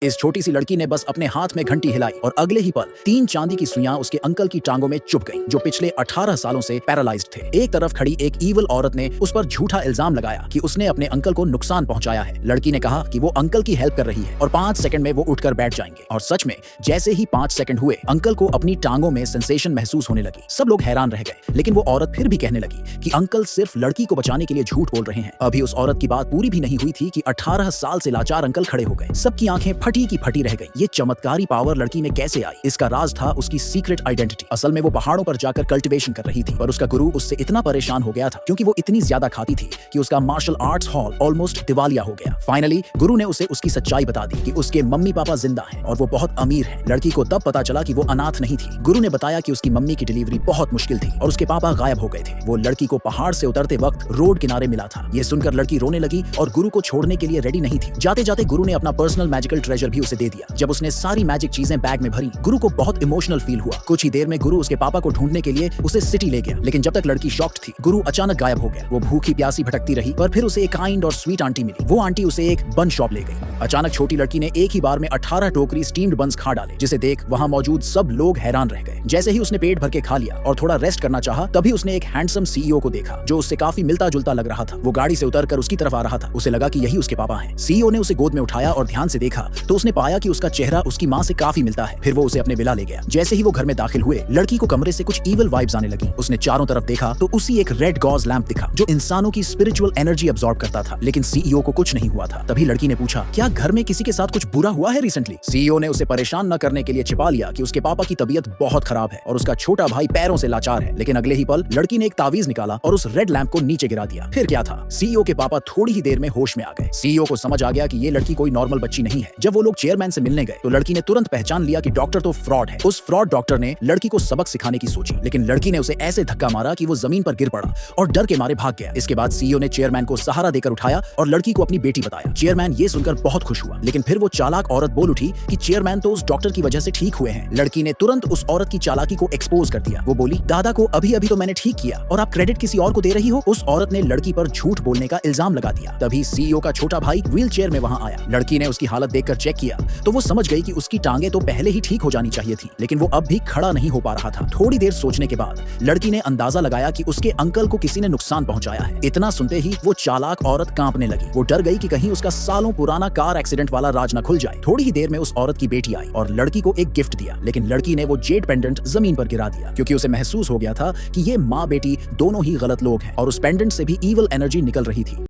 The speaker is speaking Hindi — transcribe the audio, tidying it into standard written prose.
इस छोटी सी लड़की ने बस अपने हाथ में घंटी हिलाई और अगले ही पल 3 चांदी की सुइयां उसके अंकल की टांगों में चुभ गईं, जो पिछले 18 सालों से पैरालाइज्ड थे। एक तरफ खड़ी एक ईवल औरत ने उस पर झूठा इल्जाम लगाया कि उसने अपने अंकल को नुकसान पहुंचाया है। लड़की ने कहा कि वो अंकल की हेल्प कर रही है और 5 सेकंड में वो उठकर बैठ जाएंगे। और सच में जैसे ही 5 सेकंड हुए, अंकल को अपनी टांगों में सेंसेशन महसूस होने लगी। सब लोग हैरान रह गए, लेकिन वो औरत फिर भी कहने लगी कि अंकल सिर्फ लड़की को बचाने के लिए झूठ बोल रहे हैं। अभी उस औरत की बात पूरी भी नहीं हुई थी कि 18 साल से लाचार अंकल खड़े हो गए। सबकी आंखें फटी की फटी रह गईं। ये चमत्कारी पावर लड़की में कैसे आई? इसका राज था उसकी सीक्रेट आइडेंटिटी। असल में वो पहाड़ों पर जाकर कल्टीवेशन कर रही थी, पर उसका गुरु उससे इतना परेशान हो गया था क्योंकि वो इतनी ज्यादा खाती थी कि उसका मार्शल आर्ट्स हॉल ऑलमोस्ट दिवालिया हो गया। फाइनली गुरु ने उसे उसकी सच्चाई बता दी कि उसके मम्मी पापा जिंदा हैं और वो बहुत अमीर हैं। लड़की को तब पता चला कि वो अनाथ नहीं थी। गुरु ने बताया कि उसकी मम्मी की डिलीवरी बहुत मुश्किल थी और उसके पापा गायब हो गए थे। वो लड़की को पहाड़ से उतरते वक्त रोड किनारे मिला था। ये सुनकर लड़की रोने लगी और गुरु को छोड़ने के लिए रेडी नहीं थी। जाते जाते गुरु ने अपना पर्सनल मैजिकल ट्रेजर भी उसे दे दिया। जब उसने सारी मैजिक चीजें बैग में भरी, गुरु को बहुत इमोशनल फील हुआ। कुछ ही देर में गुरु उसके पापा को ढूंढने के लिए उसे सिटी ले गया, लेकिन जब तक लड़की शॉक्ड थी, गुरु अचानक गायब हो गया। वो भूखी प्यासी भटकती रही, पर फिर उसे एक काइंड और स्वीट आंटी मिली। वो आंटी उसे एक बन शॉप ले गई। अचानक छोटी लड़की ने एक ही बार में 18 टोकरी स्टीम्ड बन्स खा डाले, जिसे देख वहां मौजूद सब लोग हैरान रह गए। जैसे ही उसने पेट भर के खा लिया और थोड़ा रेस्ट करना चाहा, तभी उसने एक हैंडसम सीईओ को देखा जो उससे काफी मिलता जुलता लग रहा था। वो गाड़ी से उतरकर उसकी तरफ आ रहा था। उसे लगा कि यही उसके पापा हैं। सीईओ ने उसे गोद में उठाया और ध्यान से देखा तो उसने पाया कि उसका चेहरा उसकी माँ से काफी मिलता है। फिर वो उसे अपने विला ले गया। जैसे ही वो घर में दाखिल हुए, लड़की को कमरे से कुछ ईवल वाइब्स आने लगी। उसने चारों तरफ देखा तो उसी एक रेड गॉज लैंप दिखा जो इंसानों की स्पिरिचुअल एनर्जी अब्सॉर्ब करता था, लेकिन सीईओ को कुछ नहीं हुआ था। तभी लड़की ने पूछा, क्या घर में किसी के साथ कुछ बुरा हुआ है रिसेंटली? सीईओ ने उसे परेशान न करने के लिए छिपा लिया कि उसके पापा की तबीयत बहुत खराब है और उसका छोटा भाई पैरों से लाचार है। लेकिन अगले ही पल लड़की ने एक तावीज निकाला और उस रेड लैंप को नीचे गिरा दिया। फिर क्या था, सीईओ के पापा थोड़ी ही देर में होश में आ गए। सीईओ को समझ आ गया कि ये लड़की कोई नॉर्मल बच्ची नहीं है। जब वो लोग चेयरमैन से मिलने गए तो लड़की ने तुरंत पहचान लिया कि डॉक्टर तो फ्रॉड है। उस फ्रॉड डॉक्टर ने लड़की को सबक सिखाने की सोची, लेकिन लड़की ने उसे ऐसे धक्का मारा कि वो जमीन पर गिर पड़ा और डर के मारे भाग गया। इसके बाद सीईओ ने चेयरमैन को सहारा देकर उठाया और लड़की को अपनी बेटी बताया। चेयरमैन ये सुनकर बहुत खुश हुआ, लेकिन फिर वो चालाक औरत बोल उठी कि चेयरमैन तो उस डॉक्टर की वजह से ठीक हुए हैं। लड़की ने तुरंत उस औरत की चालाकी को एक्सपोज कर दिया। वो बोली, दादा को अभी अभी तो मैंने ठीक किया और आप क्रेडिट किसी और को दे रही हो। उस औरत ने लड़की पर झूठ बोलने का इल्जाम लगा दिया। तभी सीईओ का छोटा भाई व्हील चेयर में वहां आया। लड़की ने उसकी हालत देखकर चेक किया तो वो समझ गई कि उसकी टांगे तो पहले ही ठीक हो जानी चाहिए थी, लेकिन वो अब भी खड़ा नहीं हो पा रहा था। थोड़ी देर सोचने के बाद लड़की ने अंदाजा लगाया कि उसके अंकल को किसी ने नुकसान पहुंचाया है। इतना सुनते ही वो चालाक औरत कांपने लगी। वो डर गई कि कहीं उसका सालों पुराना कार एक्सीडेंट वाला राज न खुल जाए। थोड़ी ही देर में उस औरत की बेटी आई और लड़की को एक गिफ्ट दिया, लेकिन लड़की ने वो जेड पेंडेंट जमीन पर गिरा दिया क्योंकि उसे महसूस हो गया था कि ये माँ बेटी दोनों ही गलत लोग हैं और उस पेंडेंट से भी ईवल एनर्जी निकल रही थी।